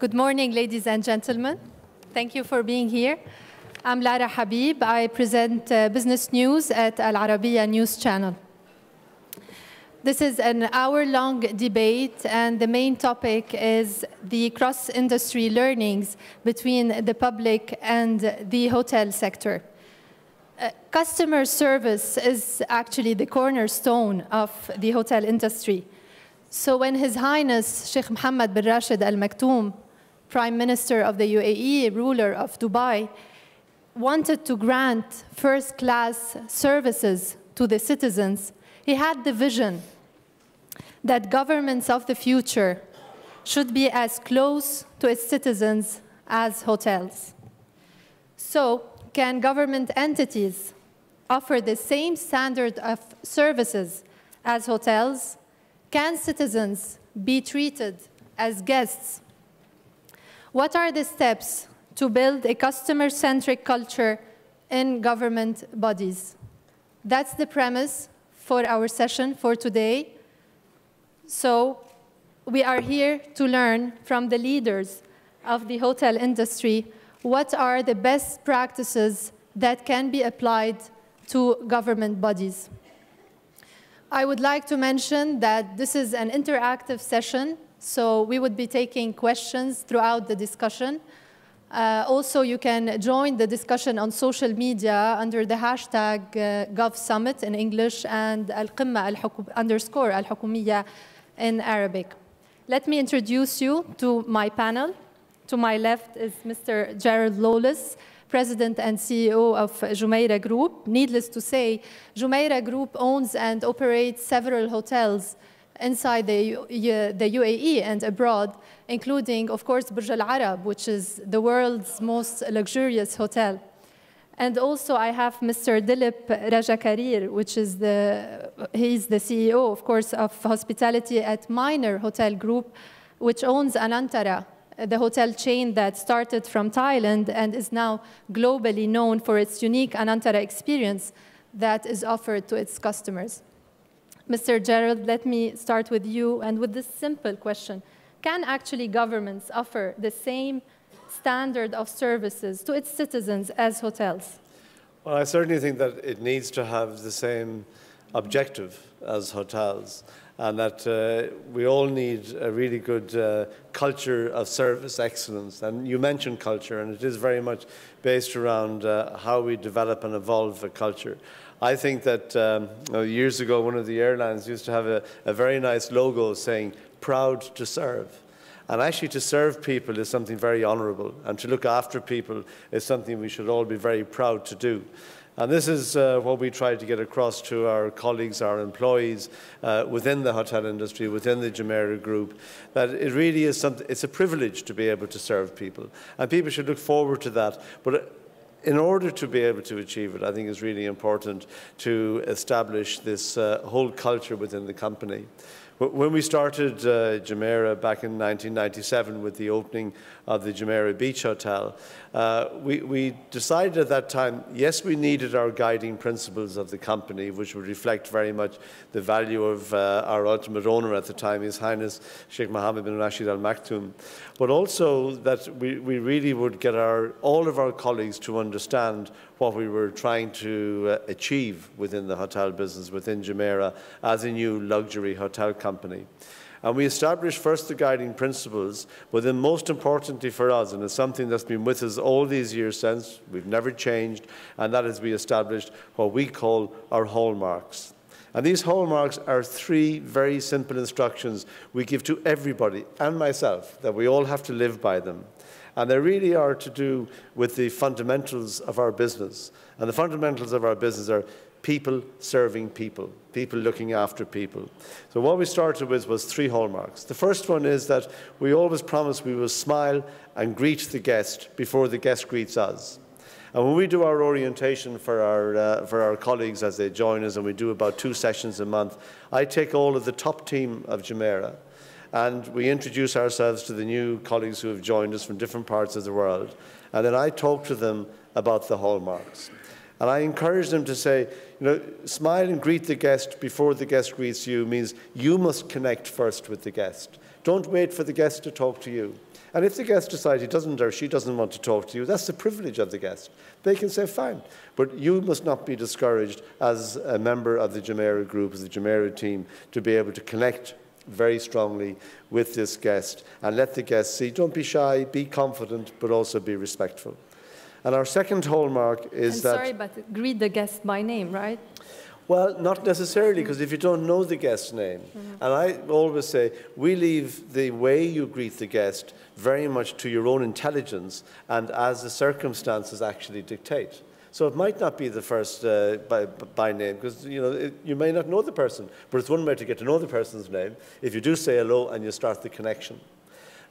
Good morning, ladies and gentlemen. Thank you for being here. I'm Lara Habib. I present business news at Al Arabiya News Channel. This is an hour-long debate, and the main topic is the cross-industry learnings between the public and the hotel sector. Customer service is actually the cornerstone of the hotel industry. So when His Highness Sheikh Mohammed bin Rashid Al Maktoum, Prime Minister of the UAE, ruler of Dubai, wanted to grant first-class services to the citizens, he had the vision that governments of the future should be as close to its citizens as hotels. So, can government entities offer the same standard of services as hotels? Can citizens be treated as guests? What are the steps to build a customer-centric culture in government bodies? That's the premise for our session for today. So we are here to learn from the leaders of the hotel industry what are the best practices that can be applied to government bodies. I would like to mention that this is an interactive session, so we would be taking questions throughout the discussion. Also, you can join the discussion on social media under the hashtag GovSummit in English and _Al-Hukumiyya in Arabic. Let me introduce you to my panel. To my left is Mr. Gerald Lawless, President and CEO of Jumeirah Group. Needless to say, Jumeirah Group owns and operates several hotels inside the UAE and abroad, including, of course, Burj Al Arab, which is the world's most luxurious hotel. And also, I have Mr. Dillip Rajakarier, which is he's the CEO, of course, of hospitality at Minor Hotel Group, which owns Anantara, the hotel chain that started from Thailand and is now globally known for its unique Anantara experience that is offered to its customers. Mr. Gerald, let me start with you and with this simple question. Can actually governments offer the same standard of services to its citizens as hotels? Well, I certainly think that it needs to have the same objective as hotels, and that we all need a really good culture of service excellence. And you mentioned culture, and it is very much based around how we develop and evolve a culture. I think that years ago, one of the airlines used to have a very nice logo saying, "Proud to serve." And actually, to serve people is something very honourable, and to look after people is something we should all be very proud to do. And this is what we try to get across to our colleagues, our employees within the hotel industry, within the Jumeirah Group, that it really is something, it's a privilege to be able to serve people. And people should look forward to that. But in order to be able to achieve it, I think it's really important to establish this whole culture within the company. When we started Jumeirah back in 1997 with the opening of the Jumeirah Beach Hotel, we decided at that time, yes, we needed our guiding principles of the company, which would reflect very much the value of our ultimate owner at the time, His Highness Sheikh Mohammed bin Rashid Al Maktoum, but also that we really would get all of our colleagues to understand what we were trying to achieve within the hotel business, within Jumeirah, as a new luxury hotel company. And we established first the guiding principles, but then most importantly for us, and it's something that's been with us all these years since, we've never changed, and that is we established what we call our hallmarks. And these hallmarks are three very simple instructions we give to everybody, and myself, that we all have to live by them. And they really are to do with the fundamentals of our business. And the fundamentals of our business are people serving people, people looking after people. So what we started with was three hallmarks. The first one is that we always promise we will smile and greet the guest before the guest greets us. And when we do our orientation for our colleagues as they join us, and we do about 2 sessions a month, I take all of the top team of Jumeirah, and we introduce ourselves to the new colleagues who have joined us from different parts of the world. And then I talk to them about the hallmarks. And I encourage them to say, you know, smile and greet the guest before the guest greets you means you must connect first with the guest. Don't wait for the guest to talk to you. And if the guest decides he doesn't or she doesn't want to talk to you, that's the privilege of the guest. They can say, fine. But you must not be discouraged as a member of the Jumeirah group, as the Jumeirah team, to be able to connect very strongly with this guest and let the guest see, don't be shy, be confident, but also be respectful. And our second hallmark is that... Sorry, but greet the guest by name, right? Well, not necessarily, because if you don't know the guest's name, and I always say, we leave the way you greet the guest very much to your own intelligence and as the circumstances actually dictate. So it might not be the first by name, because you may not know the person, but it's one way to get to know the person's name if you do say hello and you start the connection.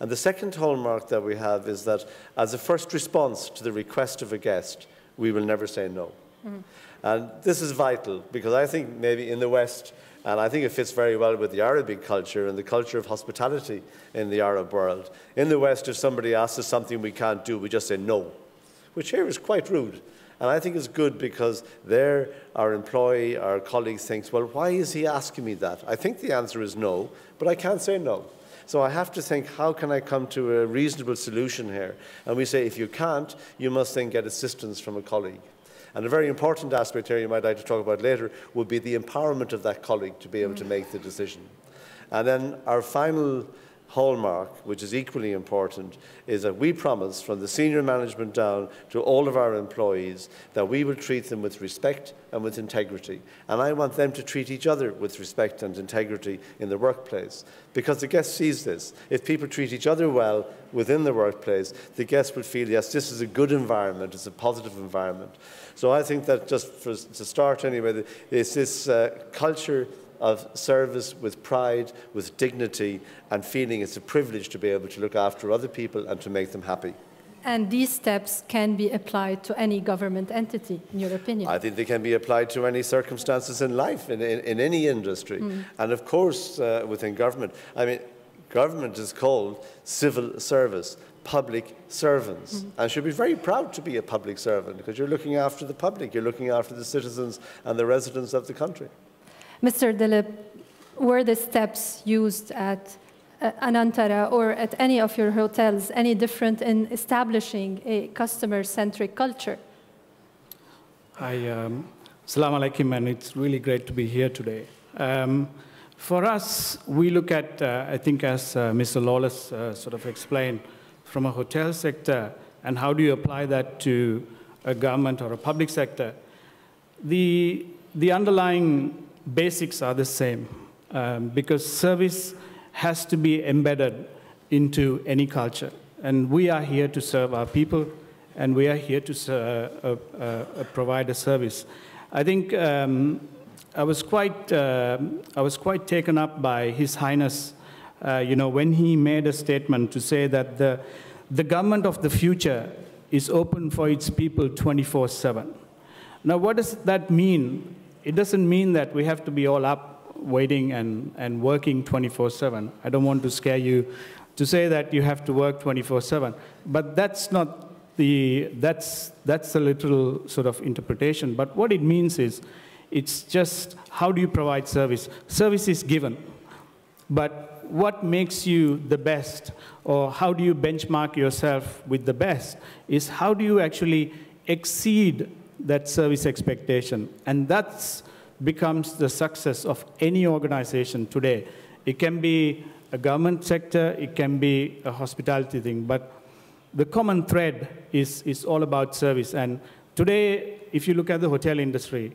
And the second hallmark that we have is that as a first response to the request of a guest, we will never say no. And this is vital, because I think maybe in the West, and I think it fits very well with the Arabic culture and the culture of hospitality in the Arab world. In the West, if somebody asks us something we can't do, we just say no, which here is quite rude. And I think it's good because there our employee, our colleague thinks, well, why is he asking me that? I think the answer is no, but I can't say no. So I have to think, how can I come to a reasonable solution here? And we say, if you can't, you must then get assistance from a colleague. And a very important aspect here you might like to talk about later would be the empowerment of that colleague to be able to make the decision. And then our final hallmark, which is equally important, is that we promise from the senior management down to all of our employees that we will treat them with respect and with integrity. And I want them to treat each other with respect and integrity in the workplace, because the guest sees this. If people treat each other well within the workplace, the guest will feel, yes, this is a good environment, it's a positive environment. So I think that just to start anyway, it's this culture of service with pride, with dignity, and feeling it's a privilege to be able to look after other people and to make them happy. And these steps can be applied to any government entity, in your opinion? I think they can be applied to any circumstances in life, in any industry. And of course, within government. I mean, government is called civil service, public servants, and should be very proud to be a public servant, because you're looking after the public, you're looking after the citizens and the residents of the country. Mr. Dillip, were the steps used at Anantara or at any of your hotels any different in establishing a customer-centric culture? Hi, Assalamu alaikum, and it's really great to be here today. For us, we look at, I think as Mr. Lawless sort of explained, from a hotel sector, and how do you apply that to a government or a public sector, the underlying basics are the same, because service has to be embedded into any culture. And we are here to serve our people, and we are here to provide a service. I think I was quite taken up by His Highness, when he made a statement to say that the government of the future is open for its people 24/7. Now, what does that mean? It doesn't mean that we have to be all up waiting and working 24/7. I don't want to scare you to say that you have to work 24/7, but that's not that's a literal sort of interpretation. But what it means is, it's just how do you provide service? Service is given, but what makes you the best, or how do you benchmark yourself with the best, is how do you actually exceed that service expectation. And that becomes the success of any organization today. It can be a government sector, it can be a hospitality thing, but the common thread is all about service. And today, if you look at the hotel industry,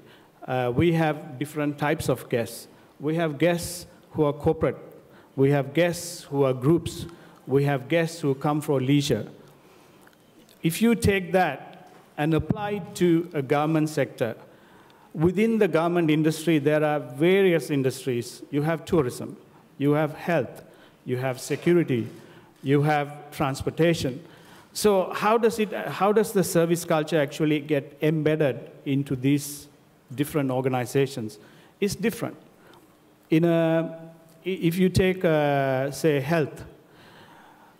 we have different types of guests. We have guests who are corporate. We have guests who are groups. We have guests who come for leisure. If you take that and apply it to a government sector, within the government industry, there are various industries. You have tourism, you have health, you have security, you have transportation. So how does the service culture actually get embedded into these different organizations? It's different. If you take, say, health,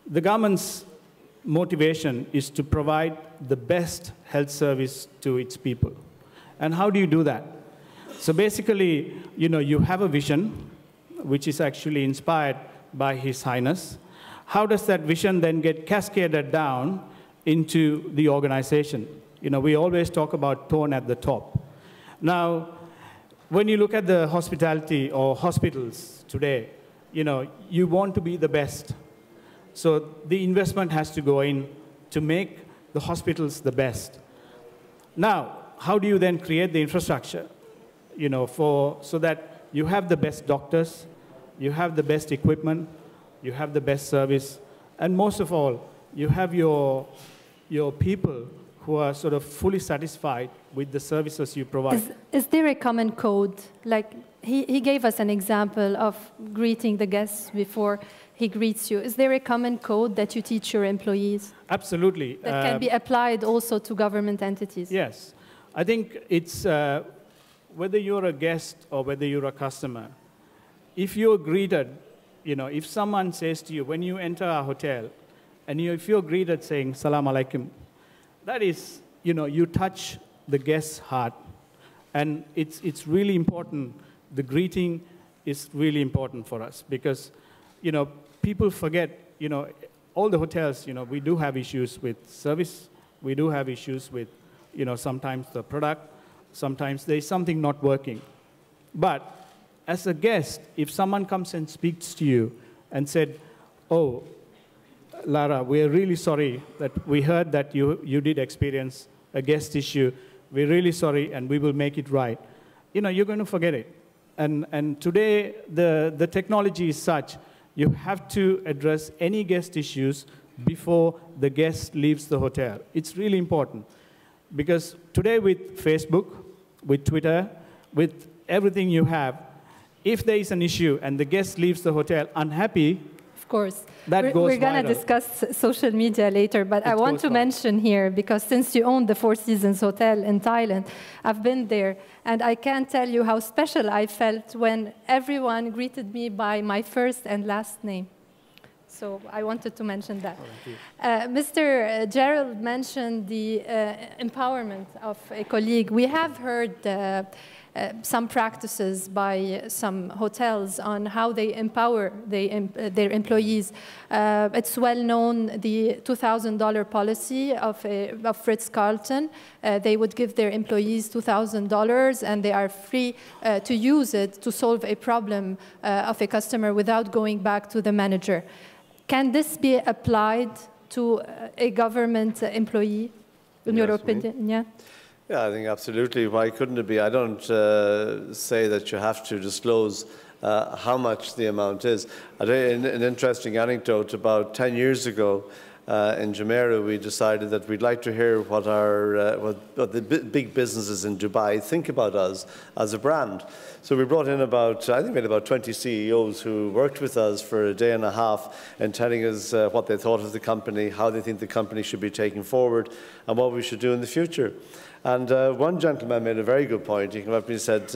the government's motivation is to provide the best health service to its people. And how do you do that? So basically, you have a vision, which is actually inspired by His Highness. how does that vision then get cascaded down into the organization? You know, we always talk about tone at the top. Now, when you look at the hospitality or hospitals today, you know, you want to be the best. So the investment has to go in to make the hospitals the best. Now, how do you then create the infrastructure, you know, so that you have the best doctors, you have the best equipment, you have the best service, and most of all, you have your people who are sort of fully satisfied with the services you provide. Is there a common code? Like, he gave us an example of greeting the guests before he greets you. Is there a common code that you teach your employees? Absolutely. That can be applied also to government entities? Yes. I think it's whether you're a guest or whether you're a customer, if you're greeted, you know, if someone says to you, when you enter our hotel, and if you're greeted saying, Salam Alaikum, that is, you know, you touch the guest's heart. And it's really important. The greeting is really important for us because, you know, people forget, you know, all the hotels, you know, we do have issues with service. We do have issues with, you know, sometimes the product. Sometimes there's something not working. But as a guest, if someone comes and speaks to you and said, oh, Lara, we're really sorry that we heard that you did experience a guest issue. We're really sorry, and we will make it right. You know, you're going to forget it. And today, the technology is such, you have to address any guest issues before the guest leaves the hotel. It's really important. Because today with Facebook, with Twitter, with everything you have, if there is an issue and the guest leaves the hotel unhappy, of course. We're going to discuss social media later, but I want to mention here, because since you own the Four Seasons Hotel in Thailand, I've been there, and I can't tell you how special I felt when everyone greeted me by my first and last name. So I wanted to mention that. Mr. Gerald mentioned the empowerment of a colleague. We have heard some practices by some hotels on how they empower their employees. It's well known, the $2,000 policy of Ritz-Carlton. They would give their employees $2,000 and they are free to use it to solve a problem of a customer without going back to the manager. Can this be applied to a government employee, in your opinion? Yeah. Yeah, I think absolutely. Why couldn't it be? I don't say that you have to disclose how much the amount is. I'll tell you an interesting anecdote. About 10 years ago in Jumeirah, we decided that we'd like to hear what what the big businesses in Dubai think about us as a brand. So we brought in about, I think we had about 20 CEOs who worked with us for a day and a half and telling us what they thought of the company, how they think the company should be taken forward, and what we should do in the future. And one gentleman made a very good point. He came up and he said,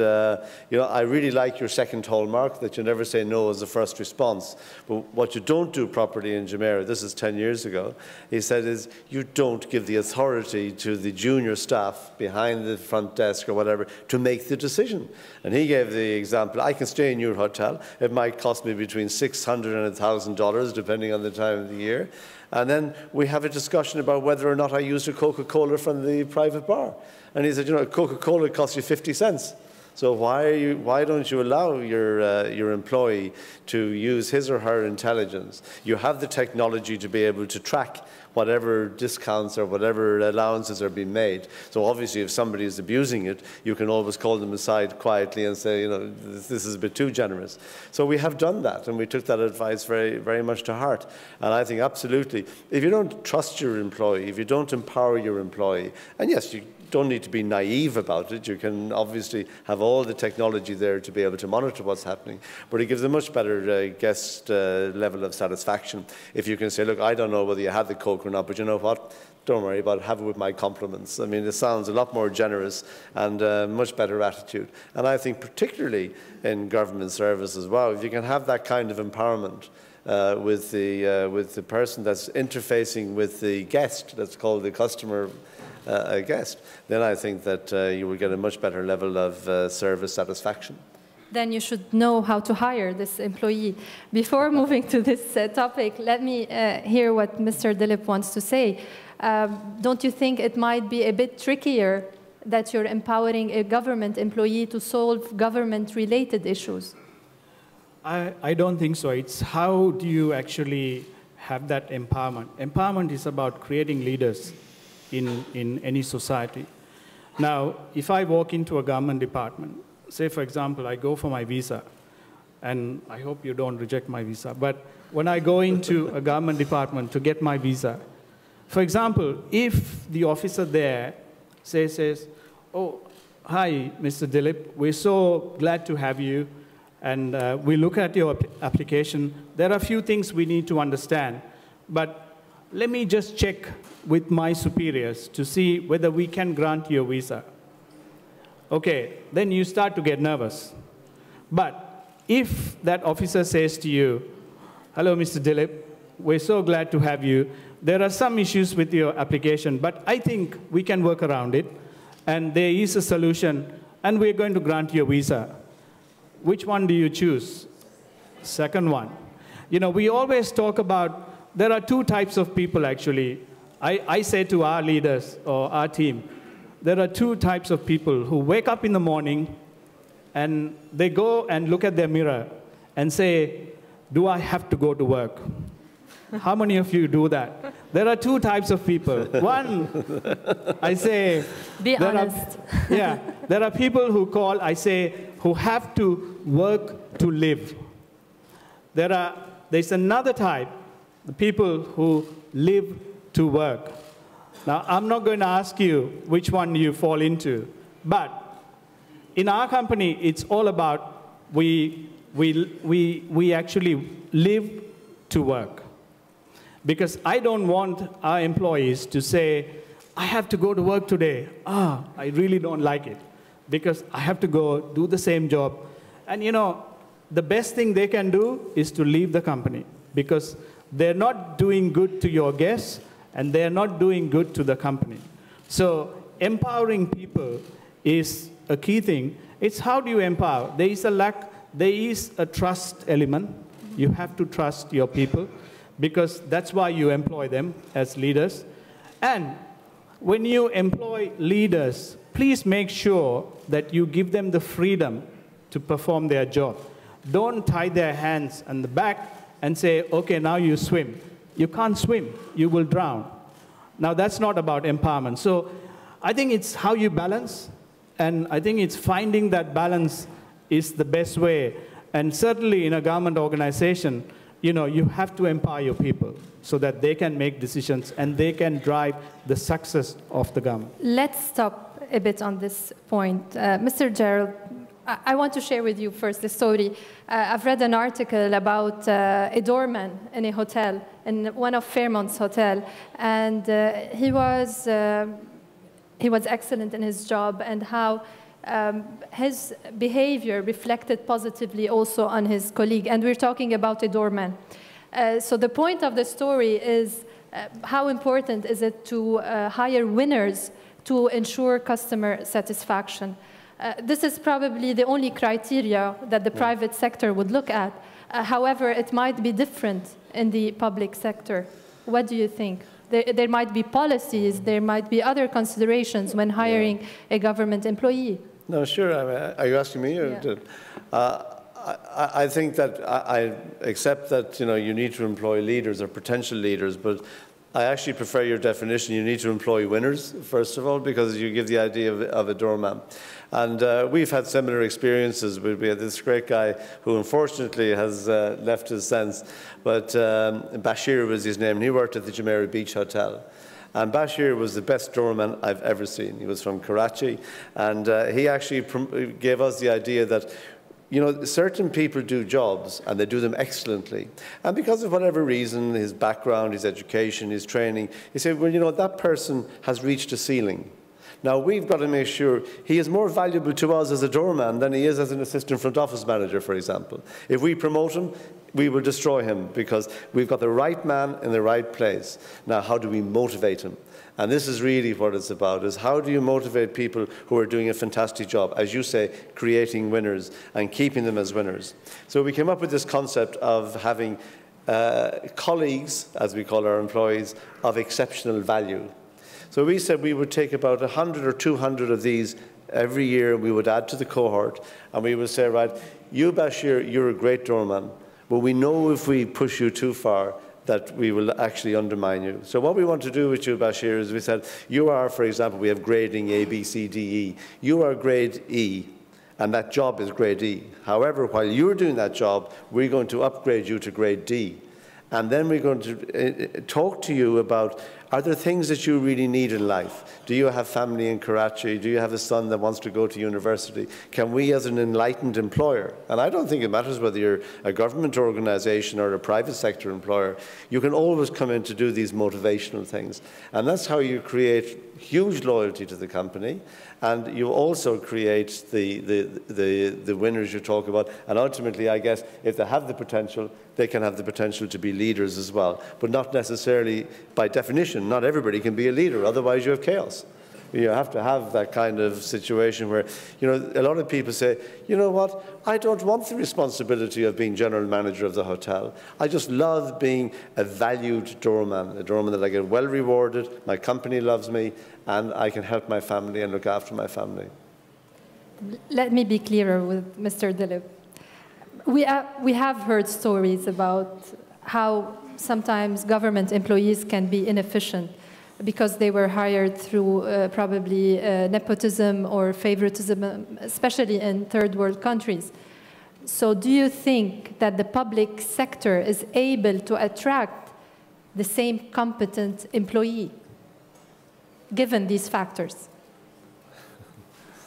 you know, I really like your second hallmark, that you never say no as a first response. But what you don't do properly in Jumeirah, this is 10 years ago, he said, is you don't give the authority to the junior staff behind the front desk or whatever to make the decision. And he gave the example, I can stay in your hotel. It might cost me between $600 and $1,000, depending on the time of the year. And then we have a discussion about whether or not I used a Coca-Cola from the private bar. And he said, you know, Coca-Cola costs you 50 cents. So why don't you allow your employee to use his or her intelligence? You have the technology to be able to track whatever discounts or whatever allowances are being made. So obviously if somebody is abusing it, you can always call them aside quietly and say, you know, this is a bit too generous. So we have done that, and we took that advice very, very much to heart. And I think absolutely, if you don't trust your employee, if you don't empower your employee, and yes, you don't need to be naive about it. You can obviously have all the technology there to be able to monitor what's happening, but it gives a much better guest level of satisfaction if you can say, look, I don't know whether you had the Coke or not, but you know what? Don't worry about it, have it with my compliments. I mean, it sounds a lot more generous and much better attitude. And I think particularly in government service as well, if you can have that kind of empowerment with the person that's interfacing with the guest, that's called the customer a guest, then I think that you will get a much better level of service satisfaction. then you should know how to hire this employee. Before moving to this topic, let me hear what Mr. Dillip wants to say. Don't you think it might be a bit trickier that you're empowering a government employee to solve government-related issues? I don't think so. It's how do you actually have that empowerment? Empowerment is about creating leaders in any society. Now, if I walk into a government department, say, for example, I go for my visa, and I hope you don't reject my visa, but when I go into a government department to get my visa, for example, if the officer there says, oh, hi, Mr. Dillip, we're so glad to have you, and we look at your application. There are a few things we need to understand, but let me just check with my superiors to see whether we can grant you a visa. Okay, then you start to get nervous. But if that officer says to you, hello, Mr. Dillip, we're so glad to have you. There are some issues with your application, but I think we can work around it, and there is a solution, and we're going to grant you a visa. Which one do you choose? Second one. You know, we always talk about, there are two types of people, actually. I say to our leaders or our team, there are two types of people who wake up in the morning, and they go and look at their mirror and say, do I have to go to work? How many of you do that? There are two types of people. One, I say... Be honest. There are people who call, I say, who have to work to live. There's another type, the people who live to work. Now, I'm not going to ask you which one you fall into, but in our company, it's all about we actually live to work. Because I don't want our employees to say, I have to go to work today. I really don't like it, because I have to go do the same job. And you know, the best thing they can do is to leave the company, because they're not doing good to your guests, and they're not doing good to the company. So empowering people is a key thing. It's how do you empower? There is a trust element. You have to trust your people, because that's why you employ them as leaders. And when you employ leaders, please make sure that you give them the freedom to perform their job. Don't tie their hands on the back and say, okay, now you swim. You can't swim, you will drown. Now, that's not about empowerment. So I think it's how you balance, and I think it's finding that balance is the best way. And certainly in a government organization, you know, you have to empower your people so that they can make decisions and they can drive the success of the government. Let's stop a bit on this point. Mr. Gerald, I want to share with you first the story. I've read an article about a doorman in a hotel, in one of Fairmont's hotel, and he was excellent in his job, and how his behavior reflected positively also on his colleague. And we're talking about a doorman. So the point of the story is how important is it to hire winners to ensure customer satisfaction. This is probably the only criteria that the private sector would look at. However, it might be different in the public sector. What do you think? There might be policies, there might be other considerations when hiring a government employee. No, sure. I mean, are you asking me? Or I think that I accept that, you know, you need to employ leaders or potential leaders, but I actually prefer your definition. You need to employ winners, first of all, because you give the idea of a doorman. And we've had similar experiences. We had this great guy who unfortunately has left his sense, but Bashir was his name, and he worked at the Jumeirah Beach Hotel. And Bashir was the best doorman I've ever seen. He was from Karachi, and he actually gave us the idea that, you know, certain people do jobs and they do them excellently. And because of whatever reason, his background, his education, his training, he said, well, you know, that person has reached a ceiling. Now, we've got to make sure he is more valuable to us as a doorman than he is as an assistant front office manager, for example. If we promote him, we will destroy him because we've got the right man in the right place. Now, how do we motivate him? And this is really what it's about, is how do you motivate people who are doing a fantastic job, as you say, creating winners and keeping them as winners. So we came up with this concept of having colleagues, as we call our employees, of exceptional value. So we said we would take about 100 or 200 of these every year, and we would add to the cohort, and we would say, right, you, Bashir, you're a great doorman, but we know if we push you too far, that we will actually undermine you. So what we want to do with you, Bashir, is we said, you are, for example, we have grading A, B, C, D, E. You are grade E, and that job is grade E. However, while you're doing that job, we're going to upgrade you to grade D. And then we're going to talk to you about, are there things that you really need in life? Do you have family in Karachi? Do you have a son that wants to go to university? Can we, as an enlightened employer, and I don't think it matters whether you're a government organization or a private sector employer, you can always come in to do these motivational things. And that's how you create huge loyalty to the company. And you also create the winners you talk about. And ultimately, I guess, if they have the potential, they can have the potential to be leaders as well. But not necessarily, by definition, not everybody can be a leader. Otherwise, you have chaos. You have to have that kind of situation where, you know, a lot of people say, you know what, I don't want the responsibility of being general manager of the hotel. I just love being a valued doorman, a doorman that I get well rewarded, my company loves me, and I can help my family and look after my family. Let me be clearer with Mr. Dillip. We have heard stories about how sometimes government employees can be inefficient because they were hired through probably nepotism or favoritism, especially in third world countries. So do you think that the public sector is able to attract the same competent employee, given these factors?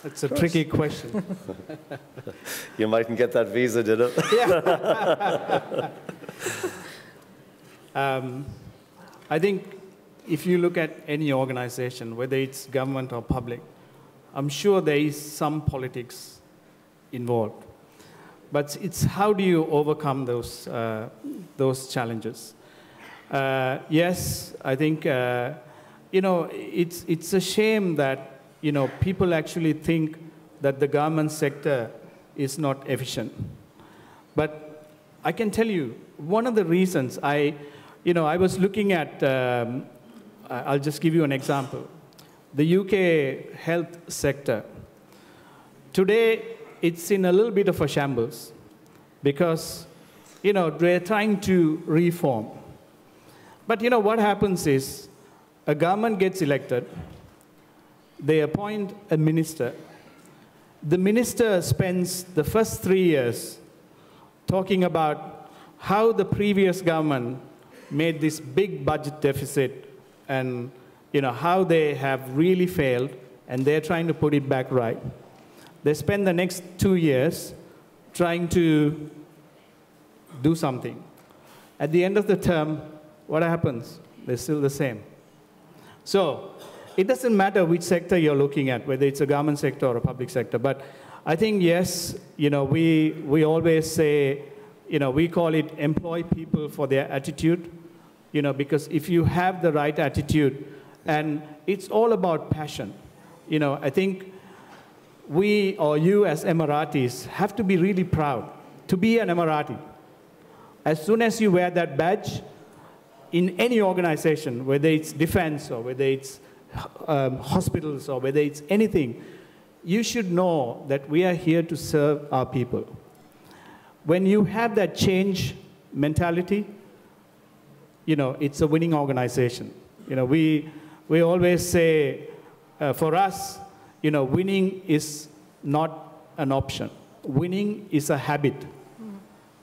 That's a tricky question. You mightn't get that visa, did it? Yeah. I think if you look at any organization, whether it's government or public, I'm sure there is some politics involved. But it's how do you overcome those challenges? Yes, I think, you know, it's a shame that, you know, people actually think that the government sector is not efficient. But I can tell you, one of the reasons I was looking at, I'll just give you an example. The UK health sector. Today, it's in a little bit of a shambles because, you know, they're trying to reform. But, you know, what happens is a government gets elected, they appoint a minister. The minister spends the first 3 years talking about how the previous government made this big budget deficit and, you know, how they have really failed and they're trying to put it back right. They spend the next 2 years trying to do something. At the end of the term, what happens? They're still the same. So it doesn't matter which sector you're looking at, whether it's a government sector or a public sector. But I think, yes, you know, we always say, you know, we call it employ people for their attitude, you know, because if you have the right attitude, and it's all about passion. You know, I think we or you as Emiratis have to be really proud to be an Emirati. As soon as you wear that badge in any organization, whether it's defense or whether it's hospitals or whether it's anything, you should know that we are here to serve our people. When you have that change mentality, you know, it's a winning organization. You know, we always say, for us, you know, winning is not an option. Winning is a habit.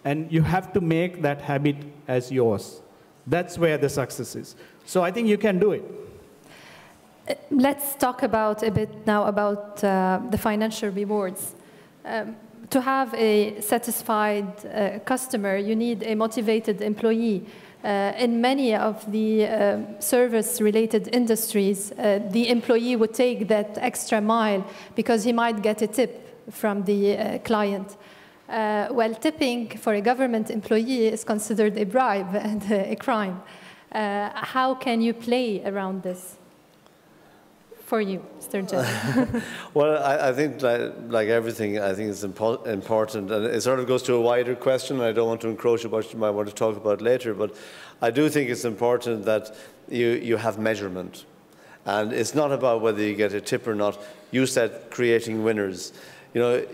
And you have to make that habit as yours. That's where the success is. So I think you can do it. Let's talk about a bit now about the financial rewards. To have a satisfied customer, you need a motivated employee. In many of the service-related industries, the employee would take that extra mile because he might get a tip from the client. While tipping for a government employee is considered a bribe and a crime. How can you play around this? For you, Mr. Gerald. Well, I think, like everything, I think it's important, and it sort of goes to a wider question. I don't want to encroach on what you might want to talk about later, but I do think it's important that you have measurement. And it's not about whether you get a tip or not. You said creating winners. You know,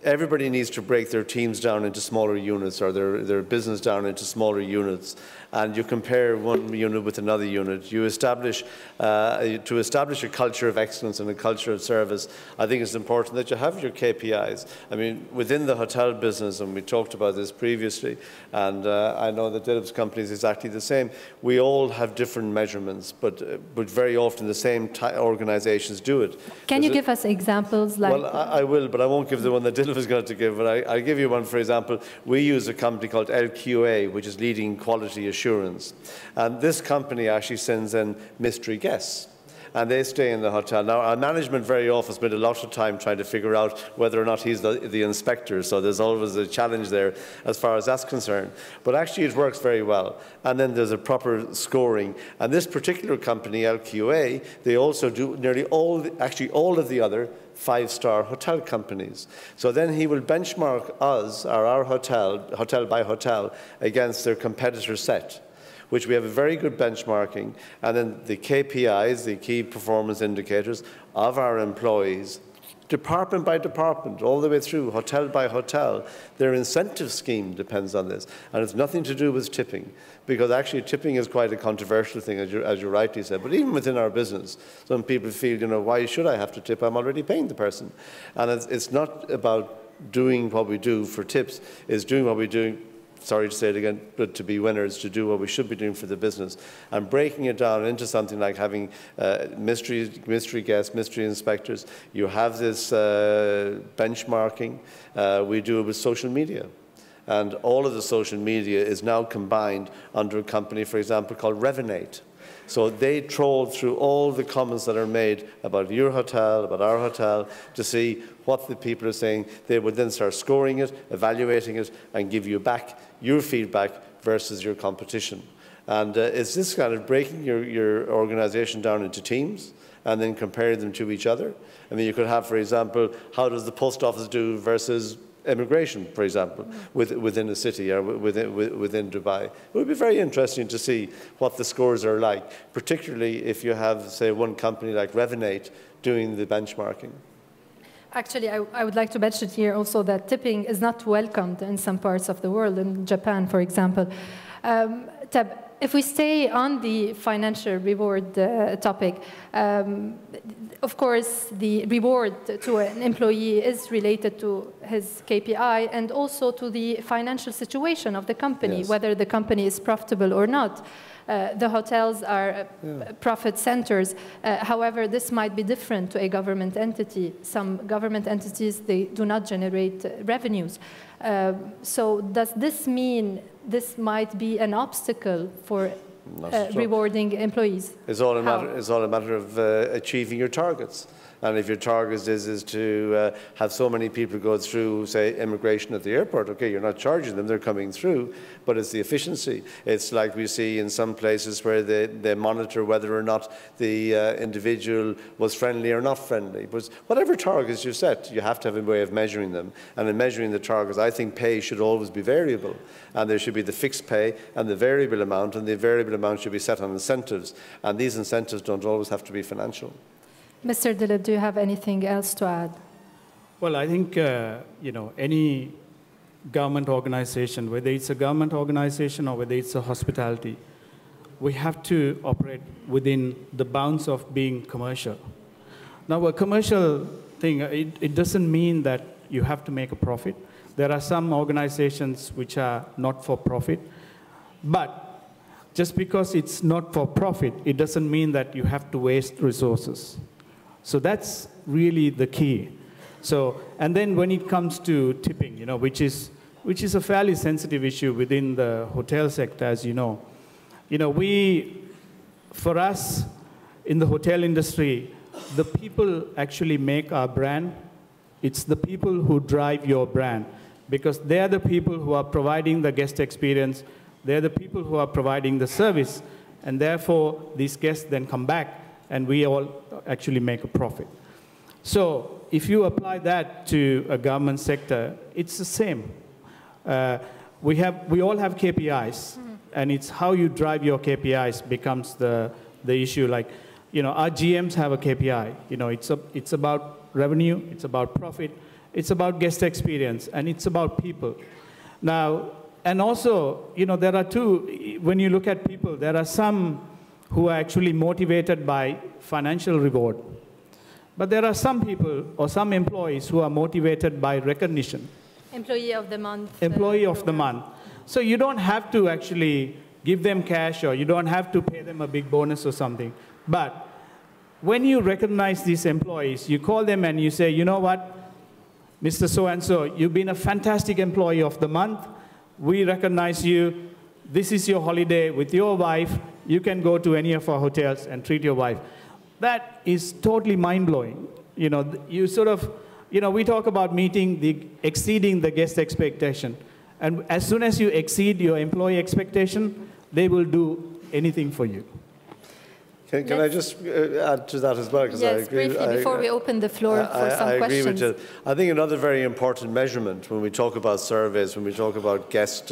everybody needs to break their teams down into smaller units, or their business down into smaller units, and you compare one unit with another unit. You establish, to establish a culture of excellence and a culture of service, I think it's important that you have your KPIs. I mean, within the hotel business, and we talked about this previously, and I know that Dillip's company is exactly the same, we all have different measurements, but very often the same organizations do it. Can you give us examples? Like? Well, I will, but I won't give the one that Dillip is going to give, but I'll give you one. For example, we use a company called LQA, which is Leading Quality Assurance. And this company actually sends in mystery guests, and they stay in the hotel. Now, our management very often spend a lot of time trying to figure out whether or not he's the inspector, so there's always a challenge there as far as that's concerned. But actually it works very well. And then there's a proper scoring. And this particular company, LQA, they also do nearly all of the other five-star hotel companies. So then he will benchmark us, or our hotel by hotel, against their competitor set, which we have a very good benchmarking, and then the KPIs, the key performance indicators of our employees, department by department, all the way through, hotel by hotel. Their incentive scheme depends on this, and it's nothing to do with tipping, because actually tipping is quite a controversial thing, as you rightly said. But even within our business, some people feel, you know, why should I have to tip? I'm already paying the person. And it's not about doing what we do for tips, it's doing what we do, sorry to say it again, but to be winners, to do what we should be doing for the business, and breaking it down into something like having mystery guests, mystery inspectors. You have this benchmarking. We do it with social media. And all of the social media is now combined under a company, for example, called Revenate. So they troll through all the comments that are made about your hotel, about our hotel, to see what the people are saying. They would then start scoring it, evaluating it, and give you back your feedback versus your competition. And it's this kind of breaking your organization down into teams and then comparing them to each other. I mean, you could have, for example, how does the post office do versus immigration, for example, within a city or within Dubai. It would be very interesting to see what the scores are like, particularly if you have, say, one company like Revenate doing the benchmarking. Actually, I would like to mention here also that tipping is not welcomed in some parts of the world, in Japan, for example. Tab, if we stay on the financial reward topic, of course, the reward to an employee is related to his KPI and also to the financial situation of the company, yes, whether the company is profitable or not. The hotels are profit centers. However, this might be different to a government entity. Some government entities, they do not generate revenues. So does this mean this might be an obstacle for rewarding employees? It's all a matter of achieving your targets. And if your target is to have so many people go through, say, immigration at the airport, okay, you're not charging them, they're coming through, but it's the efficiency. It's like we see in some places where they monitor whether or not the individual was friendly or not friendly. But whatever targets you set, you have to have a way of measuring them. And in measuring the targets, I think pay should always be variable. And there should be the fixed pay and the variable amount, and the variable amount should be set on incentives. And these incentives don't always have to be financial. Mr. Dillip, do you have anything else to add? Well, I think, you know, any government organization, whether it's a government organization or whether it's a hospitality, we have to operate within the bounds of being commercial. Now, a commercial thing, it doesn't mean that you have to make a profit. There are some organizations which are not for profit, but just because it's not for profit, it doesn't mean that you have to waste resources. So that's really the key. So, and then when it comes to tipping, you know, which is a fairly sensitive issue within the hotel sector, as you know, You know, for us in the hotel industry, the people actually make our brand. It's the people who drive your brand, because they're the people who are providing the guest experience. They're the people who are providing the service, and therefore these guests then come back, and we all actually make a profit. So if you apply that to a government sector, it's the same. We all have KPIs, and it's how you drive your KPIs becomes the issue. Like, you know, our GMs have a KPI. You know, it's about revenue, it's about profit, it's about guest experience, and it's about people. Now, and also, you know, there are two, when you look at people, there are some who are actually motivated by financial reward. But there are some people or some employees who are motivated by recognition. Employee of the month. Employee of the month. So you don't have to actually give them cash, or you don't have to pay them a big bonus or something. But when you recognize these employees, you call them and you say, you know what, Mr. So-and-so, you've been a fantastic employee of the month. We recognize you. This is your holiday with your wife. You can go to any of our hotels and treat your wife. That is totally mind-blowing. You know, you sort of, you know, we talk about exceeding the guest expectation. And as soon as you exceed your employee expectation, they will do anything for you. Can I just add to that as well? Yes, I agree, briefly, before we open the floor for some questions. I agree with you. I think another very important measurement when we talk about surveys, when we talk about guest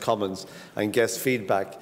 comments and guest feedback,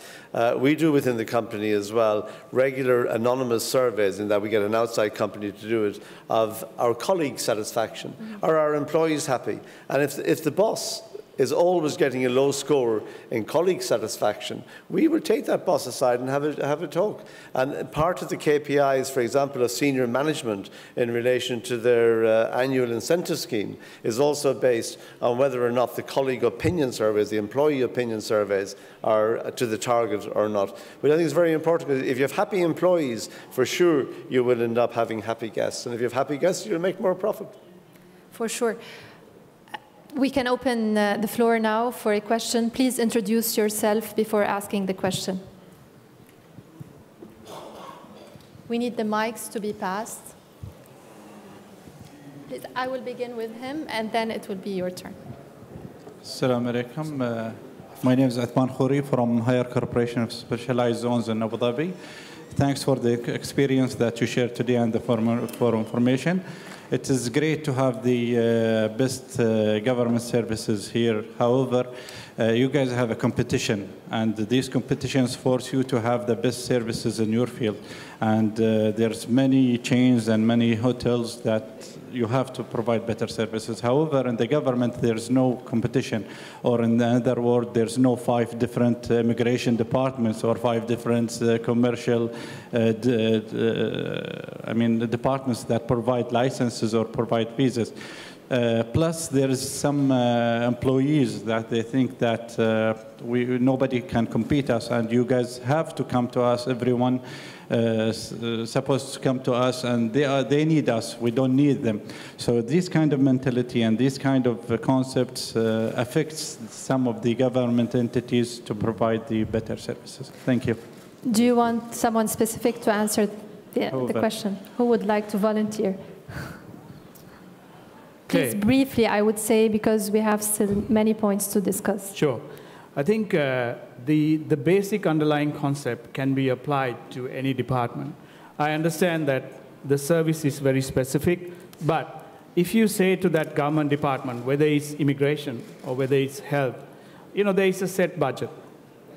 we do within the company as well regular anonymous surveys, in that we get an outside company to do it, of our colleague satisfaction. Are our employees happy? And if the boss is always getting a low score in colleague satisfaction, we will take that boss aside and have a talk. And part of the KPIs, for example, of senior management in relation to their annual incentive scheme is also based on whether or not the colleague opinion surveys, the employee opinion surveys, are to the target or not. But I think it's very important, because if you have happy employees, for sure you will end up having happy guests. And if you have happy guests, you'll make more profit. For sure. We can open the floor now for a question. Please introduce yourself before asking the question. We need the mics to be passed. Please, I will begin with him, and then it will be your turn. Assalamu alaikum. My name is Athman Khouri from Higher Corporation of Specialized Zones in Abu Dhabi. Thanks for the experience that you shared today and for information. It is great to have the best government services here. However, you guys have a competition, and these competitions force you to have the best services in your field. And there's many chains and many hotels that you have to provide better services. However, in the government, there's no competition. Or in other words, there's no 5 different immigration departments or 5 different commercial the departments that provide licenses or provide visas. Plus, there is some employees that they think that nobody can compete us, and you guys have to come to us. Everyone supposed to come to us, and they need us. We don't need them. So this kind of mentality and these kind of concepts affects some of the government entities to provide the better services. Thank you. Do you want someone specific to answer the question? Who would like to volunteer? Please, briefly, I would say, because we have still many points to discuss. Sure. I think the basic underlying concept can be applied to any department. I understand that the service is very specific, but if you say to that government department, whether it's immigration or whether it's health, you know, there is a set budget.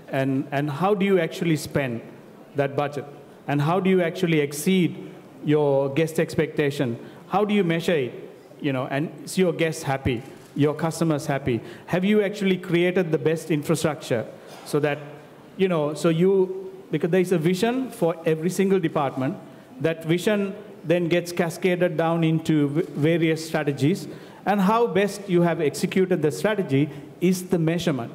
And how do you actually spend that budget? And how do you actually exceed your guest expectation? How do you measure it? You know, and is your guests happy? Your customers happy? Have you actually created the best infrastructure so that, you know, because there is a vision for every single department, that vision then gets cascaded down into various strategies, and how best you have executed the strategy is the measurement.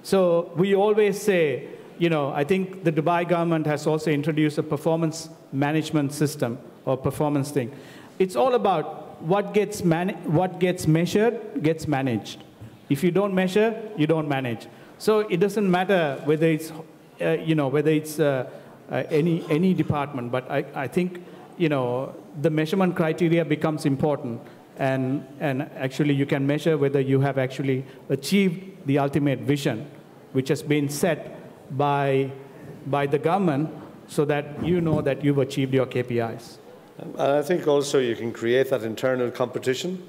So we always say, you know, I think the Dubai government has also introduced a performance management system or performance thing. It's all about what gets measured gets managed. If you don't measure, you don't manage. So it doesn't matter whether it's whether it's any department. But I think, the measurement criteria becomes important. And actually, you can measure whether you have actually achieved the ultimate vision, which has been set by the government, so that you know that you've achieved your KPIs. And I think also you can create that internal competition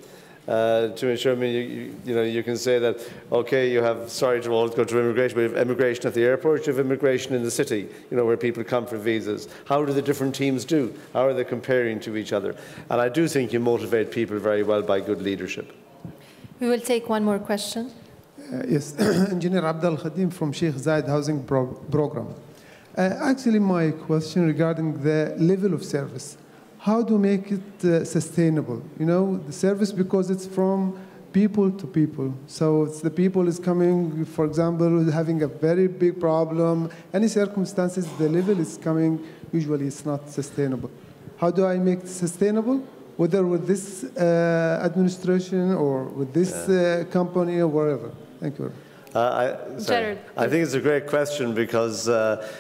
to ensure, you can say that, okay, you have, sorry to always go to immigration, but you have immigration at the airport, you have immigration in the city, where people come for visas. How do the different teams do? How are they comparing to each other? And I do think you motivate people very well by good leadership. We will take one more question. Yes, Engineer Abdul Khadim from Sheikh Zayed Housing Program. Actually, my question regarding the level of service. How to make it sustainable? The service, because it's from people to people. So it's the people is coming, for example, having a very big problem. Any circumstances, the level is coming, usually it's not sustainable. How do I make it sustainable? Whether with this administration or with this company or wherever. Thank you. Gerald. I think it's a great question because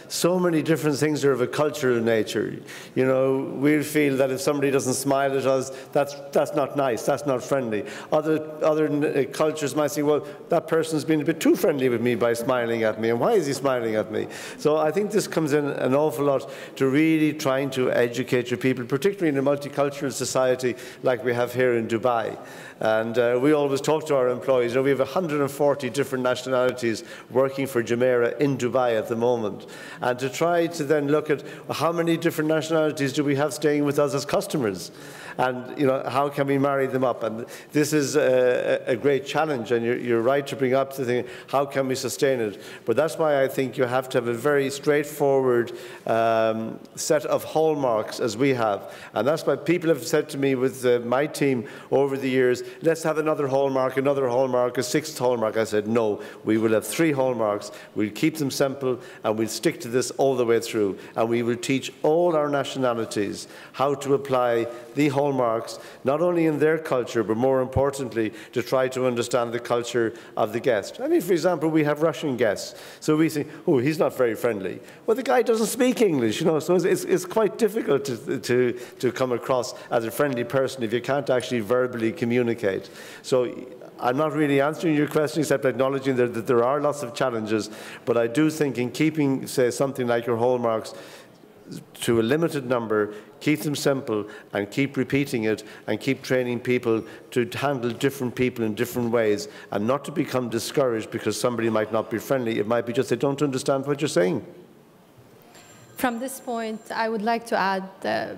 so many different things are of a cultural nature. We feel that if somebody doesn't smile at us, that's not nice, that's not friendly. Other cultures might say, well, that person's been a bit too friendly with me by smiling at me, and why is he smiling at me? So I think this comes in an awful lot to really trying to educate your people, particularly in a multicultural society like we have here in Dubai. And we always talk to our employees. We have 140 different nationalities working for Jumeirah in Dubai at the moment. And to try to then look at how many different nationalities do we have staying with us as customers? And how can we marry them up? And this is a great challenge, and you're right to bring up the thing, how can we sustain it? But that's why I think you have to have a very straightforward set of hallmarks as we have. And that's why people have said to me with my team over the years, let's have another hallmark, a sixth hallmark. I said, no, we will have 3 hallmarks. We'll keep them simple, and we'll stick to this all the way through. And we will teach all our nationalities how to apply the hallmarks, not only in their culture, but more importantly, to try to understand the culture of the guest. I mean, for example, we have Russian guests. So we think, oh, he's not very friendly. Well, the guy doesn't speak English, so it's quite difficult to come across as a friendly person if you can't actually verbally communicate. So I'm not really answering your question except acknowledging that there are lots of challenges, but I do think in keeping, say, something like your hallmarks to a limited number, keep them simple and keep repeating it and keep training people to handle different people in different ways and not to become discouraged because somebody might not be friendly. It might be just they don't understand what you're saying. From this point, I would like to add,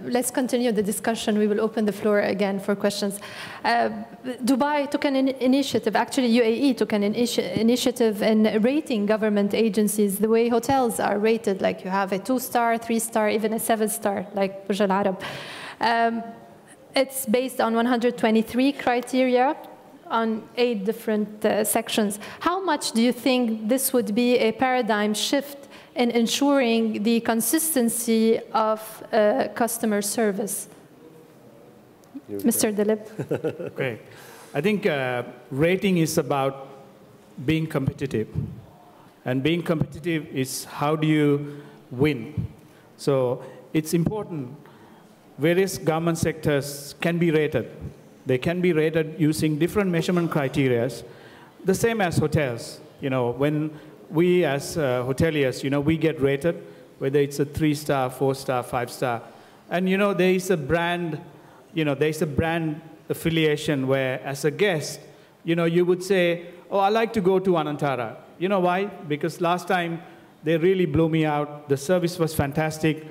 let's continue the discussion. We will open the floor again for questions. Dubai took an initiative, actually UAE took an initiative in rating government agencies the way hotels are rated, like you have a 2-star, 3-star, even a 7-star, like Burj Al Arab. It's based on 123 criteria on 8 different sections. How much do you think this would be a paradigm shift in ensuring the consistency of customer service? Mr. Dillip. Okay. I think rating is about being competitive. And being competitive is how do you win. So it's important. Various government sectors can be rated. They can be rated using different measurement criteria, the same as hotels. When we as hoteliers, we get rated, whether it's a 3-star, 4-star, 5-star. And, there is a brand, there's a brand affiliation where, as a guest, you would say, oh, I like to go to Anantara. You know why? Because last time, they really blew me out. The service was fantastic,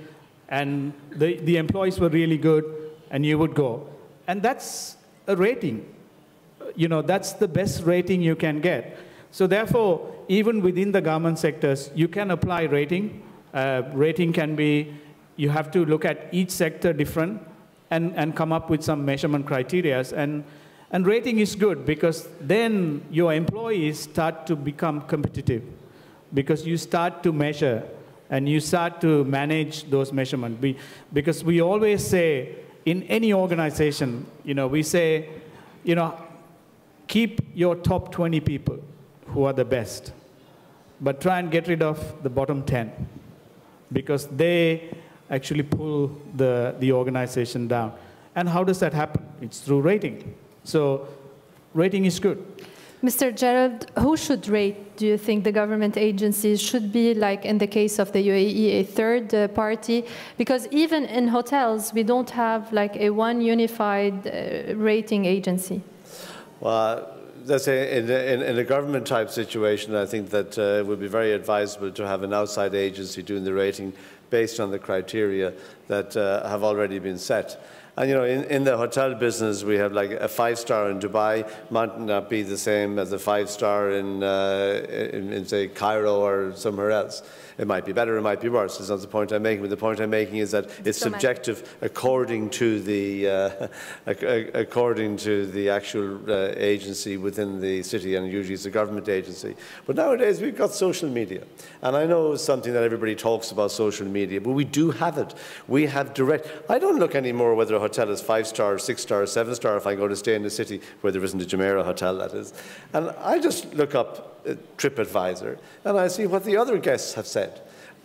and the employees were really good, and you would go. And that's a rating. That's the best rating you can get. So therefore, even within the government sectors, you can apply rating. Rating can be, you have to look at each sector different and come up with some measurement criteria. And rating is good because then your employees start to become competitive because you start to measure and you start to manage those measurements. Because we always say, in any organization, we say, keep your top 20 people who are the best. but try and get rid of the bottom 10, because they actually pull the organization down. And how does that happen? It's through rating. So rating is good. Mr. Gerald, who should rate? Do you think the government agencies should be, like in the case of the UAE, a third party? Because even in hotels, we don't have like a one unified rating agency. Well, let's say in a government type situation, I think that it would be very advisable to have an outside agency doing the rating based on the criteria that have already been set. And, you know, in the hotel business, we have like a 5-star in Dubai might not be the same as a 5-star in say, Cairo or somewhere else. It might be better, it might be worse. It's not the point I'm making, but the point I'm making is that it's subjective according to the actual agency within the city, and usually it's a government agency. But nowadays we've got social media, and I know it's something that everybody talks about, social media, but we do have it. We have direct. I don't look anymore whether a hotel is 5-star, 6-star, 7-star if I go to stay in the city where there isn't a Jumeirah hotel, that is, and I just look up TripAdvisor, and I see what the other guests have said.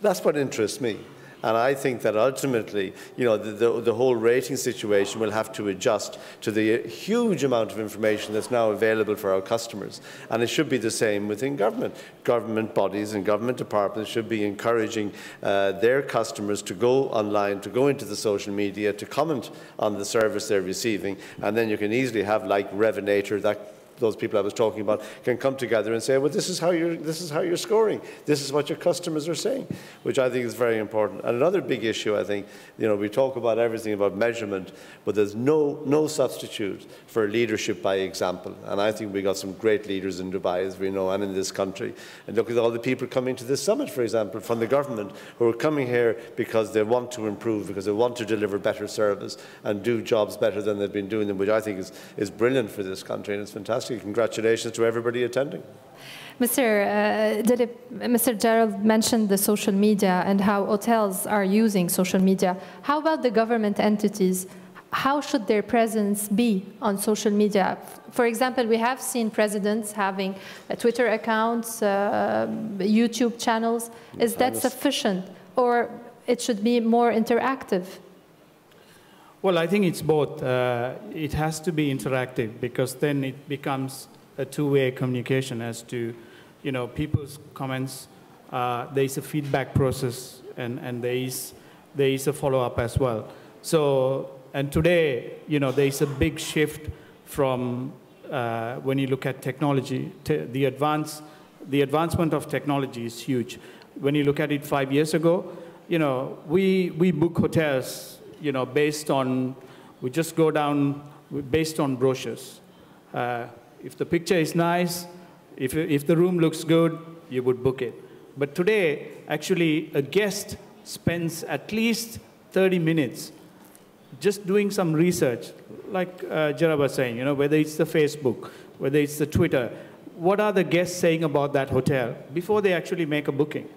That's what interests me. And I think that ultimately, you know, the whole rating situation will have to adjust to the huge amount of information that's now available for our customers. And it should be the same within government. Government bodies and government departments should be encouraging their customers to go online, to go into the social media, to comment on the service they're receiving. And then you can easily have, like Revinator, that those people I was talking about can come together and say, well, this is how you're scoring. This is what your customers are saying, which I think is very important. And another big issue, I think, you know, we talk about everything about measurement, but there's no substitute for leadership by example. And I think we got some great leaders in Dubai, as we know, and in this country. And look at all the people coming to this summit, for example, from the government, who are coming here because they want to improve, because they want to deliver better service and do jobs better than they've been doing them, which I think is brilliant for this country, and it's fantastic. Congratulations to everybody attending. Mr. Dillip, Mr. Gerald mentioned the social media and how hotels are using social media. How about the government entities? How should their presence be on social media? For example, we have seen presidents having Twitter accounts, YouTube channels. Is that sufficient, or it should be more interactive? Well, I think it's both. It has to be interactive, because then it becomes a two-way communication as to, you know, people's comments. There is a feedback process, and there is a follow-up as well. So, and today, you know, there is a big shift from when you look at technology. The advancement of technology is huge. When you look at it 5 years ago, you know, we book hotels, you know, based on, we just go down based on brochures. If the picture is nice, if the room looks good, you would book it. But today, actually, a guest spends at least 30 minutes just doing some research, like Gerald was saying, you know, whether it's the Facebook, whether it's the Twitter, what are the guests saying about that hotel before they actually make a booking?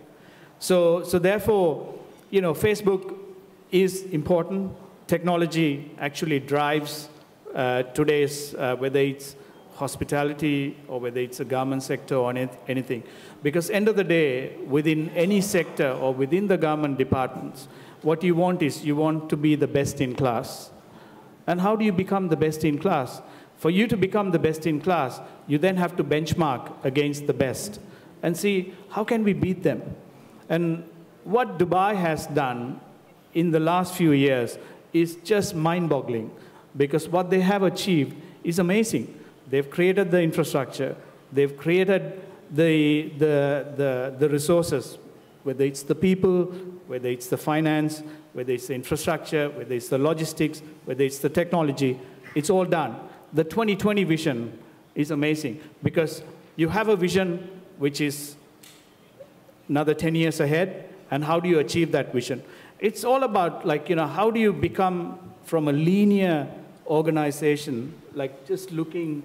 So therefore, you know, Facebook is important. Technology actually drives today's, whether it's hospitality or whether it's a government sector or anything. Because end of the day, within any sector or within the government departments, what you want is you want to be the best in class. And how do you become the best in class? For you to become the best in class, you then have to benchmark against the best and see how can we beat them. And what Dubai has done in the last few years is just mind-boggling, because what they have achieved is amazing. They've created the infrastructure, they've created the resources, whether it's the people, whether it's the finance, whether it's the infrastructure, whether it's the logistics, whether it's the technology, it's all done. The 2020 vision is amazing, because you have a vision which is another 10 years ahead, and how do you achieve that vision? It's all about, like, you know, how do you become from a linear organization, like just looking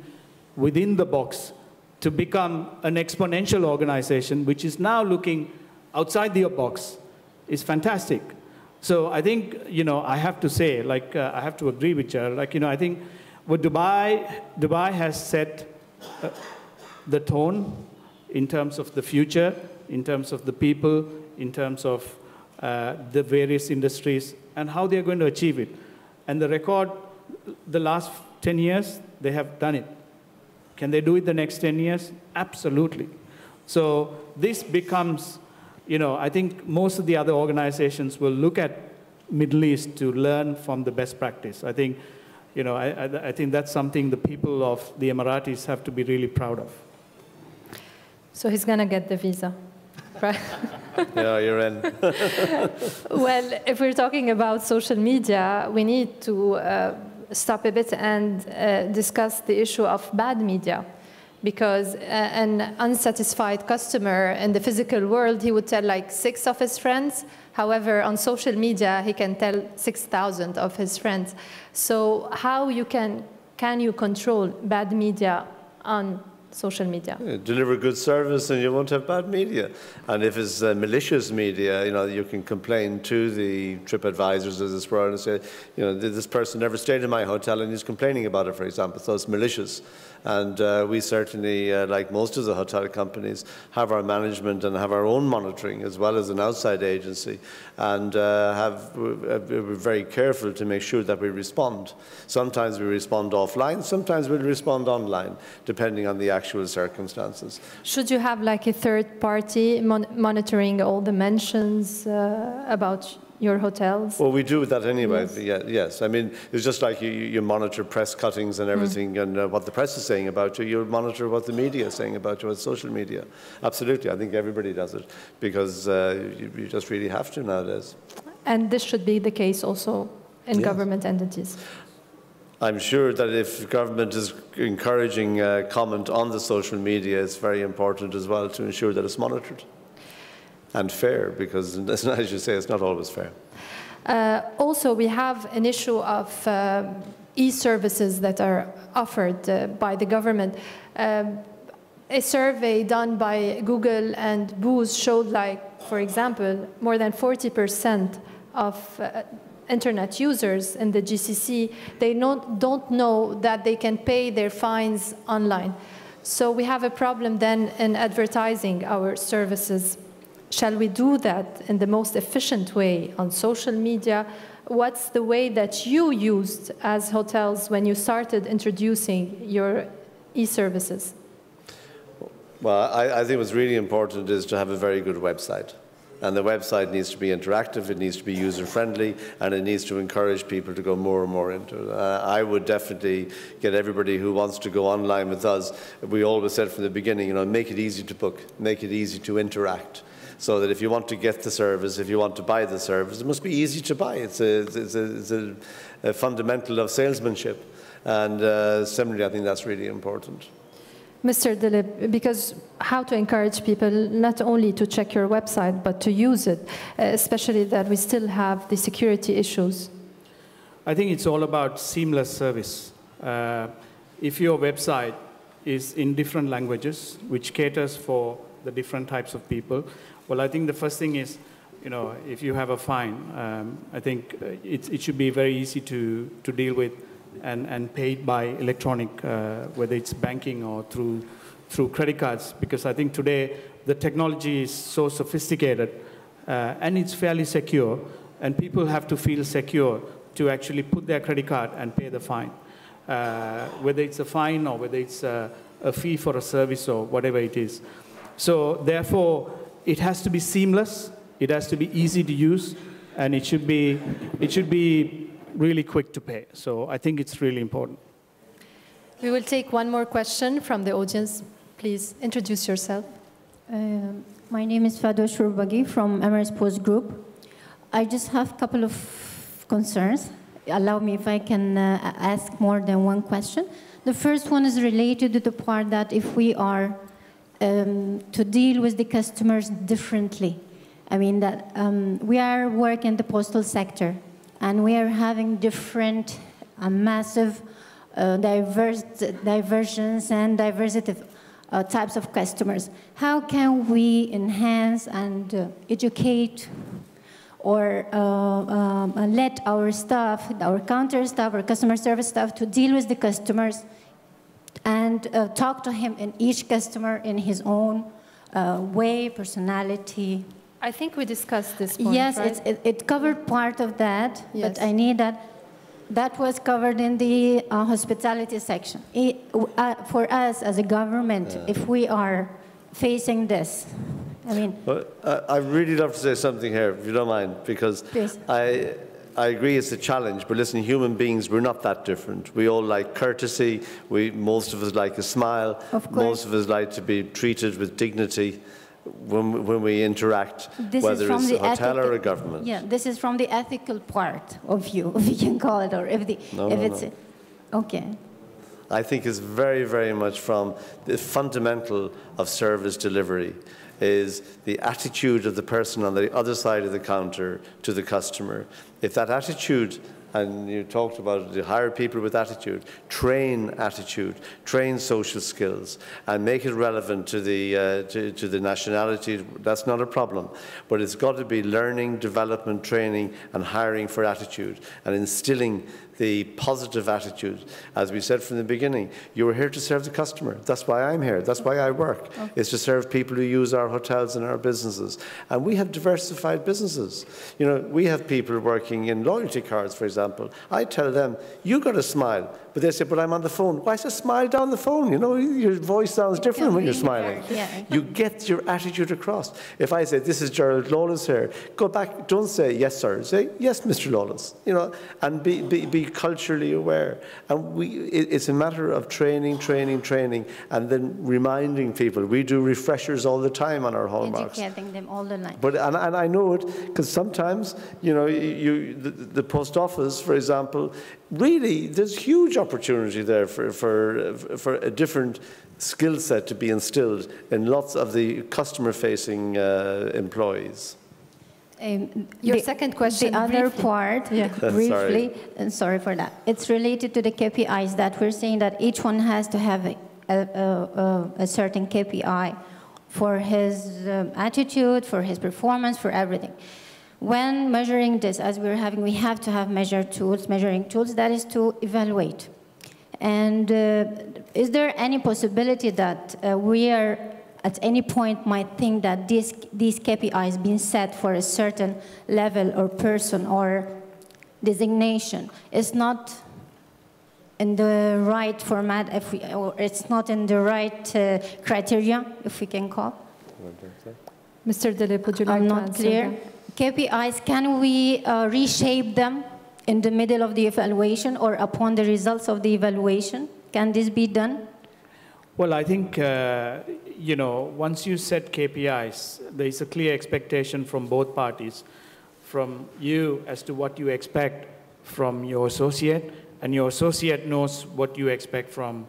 within the box, to become an exponential organization, which is now looking outside the box, is fantastic. So I think, you know, I have to say, like, I have to agree with Gerald, like, you know, I think what Dubai has set the tone in terms of the future, in terms of the people, in terms of the various industries, and how they're going to achieve it. And the record, the last 10 years, they have done it. Can they do it the next 10 years? Absolutely. So this becomes, I think most of the other organizations will look at Middle East to learn from the best practice. I think, I think that's something the people of the Emiratis have to be really proud of. So he's going to get the visa, right? Yeah, you're in. Well, if we're talking about social media, we need to stop a bit and discuss the issue of bad media. Because an unsatisfied customer in the physical world, he would tell like 6 of his friends. However, on social media, he can tell 6,000 of his friends. So how can you control bad media on social media? Yeah, deliver good service and you won't have bad media. And if it's malicious media, you can complain to the TripAdvisors of this world and say, this person never stayed in my hotel and he's complaining about it, for example. So it's malicious. And we certainly, like most of the hotel companies, have our management and have our own monitoring as well as an outside agency, and we're very careful to make sure that we respond. Sometimes we respond offline, sometimes we'll respond online, depending on the actual circumstances. Should you have like a third party monitoring all the mentions about your hotels? Well, we do that anyway. Yes. Yes. I mean, it's just like you monitor press cuttings and everything, and what the press is saying about you. You monitor what the media is saying about you, what social media. Absolutely, I think everybody does it because you just really have to nowadays. And this should be the case also in government entities. I'm sure that if government is encouraging comment on the social media, it's very important as well to ensure that it's monitored. And fair, because as you say, it's not always fair. Also, we have an issue of e-services that are offered by the government. A survey done by Google and Booz showed, for example, more than 40% of internet users in the GCC, they don't know that they can pay their fines online. So we have a problem then in advertising our services. Shall we do that in the most efficient way on social media? What's the way that you used as hotels when you started introducing your e-services? Well, I think what's really important is to have a very good website. And the website needs to be interactive, it needs to be user-friendly, and it needs to encourage people to go more and more into it. I would definitely get everybody who wants to go online with us. We always said from the beginning, make it easy to book, make it easy to interact. So that if you want to get the service, if you want to buy the service, it must be easy to buy. It's a fundamental of salesmanship. And similarly, I think that's really important. Mr. Dillip, because how to encourage people not only to check your website, but to use it, especially that we still have the security issues? I think it's all about seamless service. If your website is in different languages, which caters for the different types of people, well, I think the first thing is, if you have a fine, I think it should be very easy to deal with and paid by electronic, whether it's banking or through credit cards, because I think today the technology is so sophisticated and it's fairly secure, and people have to feel secure to actually put their credit card and pay the fine, whether it's a fine or whether it's a fee for a service or whatever it is. So therefore, it has to be seamless, it has to be easy to use, and it should be really quick to pay. So I think it's really important. We will take one more question from the audience. Please introduce yourself. My name is Fado Shurbagi from Emirates Post Group. I just have a couple of concerns. Allow me if I can ask more than one question. The first one is related to the part that if we are to deal with the customers differently. I mean that we are working in the postal sector, and we are having different, massive diversions and diversity types of customers. How can we enhance and educate or let our staff, our counter staff, our customer service staff to deal with the customers and talk to him and each customer in his own way, personality. I think we discussed this point, yes, right? it covered part of that, Yes. but I need that was covered in the hospitality section. For us as a government, if we are facing this, I mean... Well, I'd really love to say something here, if you don't mind, because Please. I agree it's a challenge, but listen, human beings, we're not that different. We all like courtesy. Most of us like a smile. Of course. Most of us like to be treated with dignity when we interact, This whether from it's the a hotel or a ethical- government. Yeah, this is from the ethical part of you, if we can call it, or if it's... Okay. I think it's very, very much from the fundamental of service delivery is the attitude of the person on the other side of the counter to the customer. If that attitude, and you talked about it, to hire people with attitude, train social skills, and make it relevant to the nationality, that's not a problem. But it's got to be learning, development, training, and hiring for attitude, and instilling the positive attitude. As we said from the beginning, you were here to serve the customer. That's why I'm here. That's why I work. Okay. It's to serve people who use our hotels and our businesses. And we have diversified businesses. You know, we have people working in loyalty cards, for example. I tell them, you got to smile. But they say, but I'm on the phone. Why say smile down the phone? You know, your voice sounds different when you're smiling. Yeah. You get your attitude across. If I say, this is Gerald Lawless here, go back, don't say, yes, sir. Say, yes, Mr. Lawless. You know, and be culturally aware. And it's a matter of training, and then reminding people. We do refreshers all the time on our hallmarks. Educating them all the time. But, and I know it, because sometimes, you know, the post office, for example, really, there's huge opportunity there for a different skill set to be instilled in lots of the customer-facing employees. Your second question, the other briefly. part, briefly, and sorry for that. It's related to the KPIs that we're saying that each one has to have a certain KPI for his attitude, for his performance, for everything. When measuring this, as we're having, we have to have measuring tools, that is to evaluate. And is there any possibility that we are, at any point, might think that these KPIs being set for a certain level or person or designation is not in the right format, or it's not in the right criteria, if we can call? Mr. Dillip, would you like I'm to not answer clear. that? KPIs, can we reshape them in the middle of the evaluation or upon the results of the evaluation? Can this be done? Well, I think, you know, once you set KPIs, there is a clear expectation from both parties, from you as to what you expect from your associate, and your associate knows what you expect from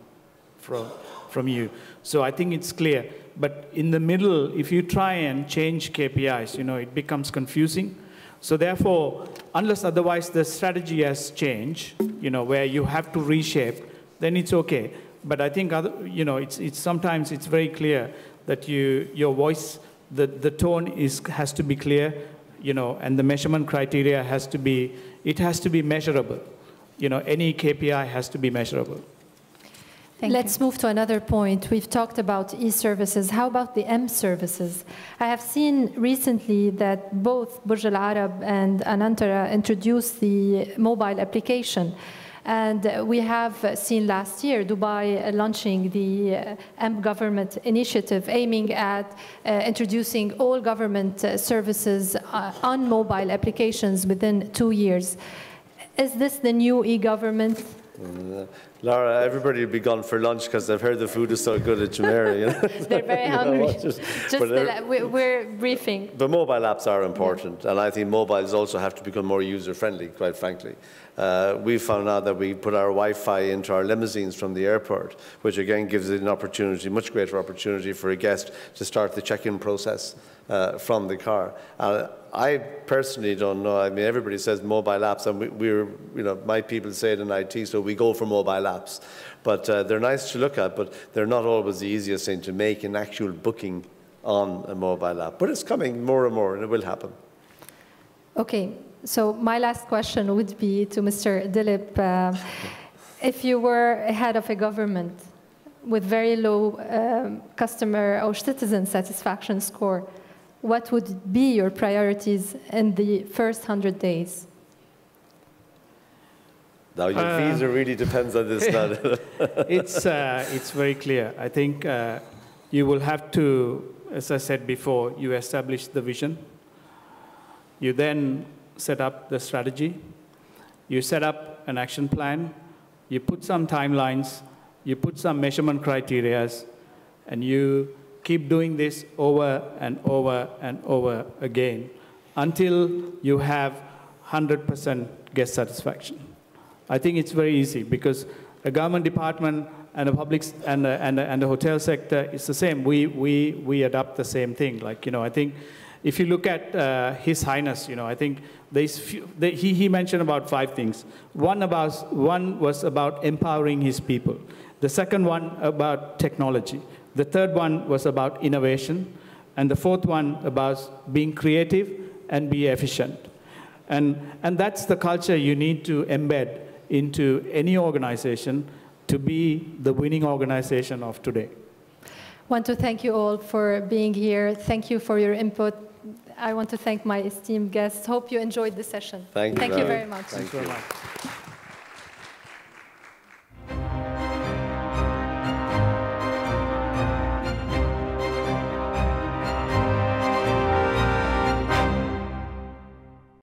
you. So I think it's clear. But in the middle, if you try and change KPIs, you know, it becomes confusing. So therefore, unless otherwise the strategy has changed, you know, where you have to reshape, then it's okay. But I think, you know, sometimes it's very clear that your voice, the tone has to be clear, you know, and the measurement criteria has to be measurable. You know, any KPI has to be measurable. Let's move to another point. We've talked about e-services. How about the M-services? I have seen recently that both Burj Al Arab and Anantara introduced the mobile application. And we have seen last year Dubai launching the M-Government initiative aiming at introducing all government services on mobile applications within 2 years. Is this the new e-government? Laura, everybody will be gone for lunch because they've heard the food is so good at Jumeirah. You know? They're very hungry. We're briefing. The mobile apps are important, and I think mobiles also have to become more user-friendly, quite frankly. We found out that we put our Wi-Fi into our limousines from the airport, which again gives it an opportunity, much greater opportunity for a guest to start the check-in process from the car. I personally don't know. I mean, everybody says mobile apps, and we're, you know, my people say it in IT, so we go for mobile apps. But they're nice to look at, but they're not always the easiest thing to make an actual booking on a mobile app. But it's coming more and more, and it will happen. Okay, so my last question would be to Mr. Dillip. If you were head of a government, with very low customer or citizen satisfaction score, what would be your priorities in the first 100 days? Now, your visa really depends on this now. It's very clear. I think you will have to, as I said before, you establish the vision. You then set up the strategy. You set up an action plan. You put some timelines. You put some measurement criteria. And you keep doing this over and over and over again until you have 100% guest satisfaction. I think it's very easy because a government department and a public and the hotel sector is the same. We adopt the same thing. Like, I think if you look at His Highness, I think he mentioned about 5 things. One was about empowering his people. The second one about technology. The third one was about innovation. And the fourth one about being creative and be efficient. And that's the culture you need to embed into any organization to be the winning organization of today. I want to thank you all for being here. Thank you for your input. I want to thank my esteemed guests. Hope you enjoyed the session. Thank you very much. Thank you very much.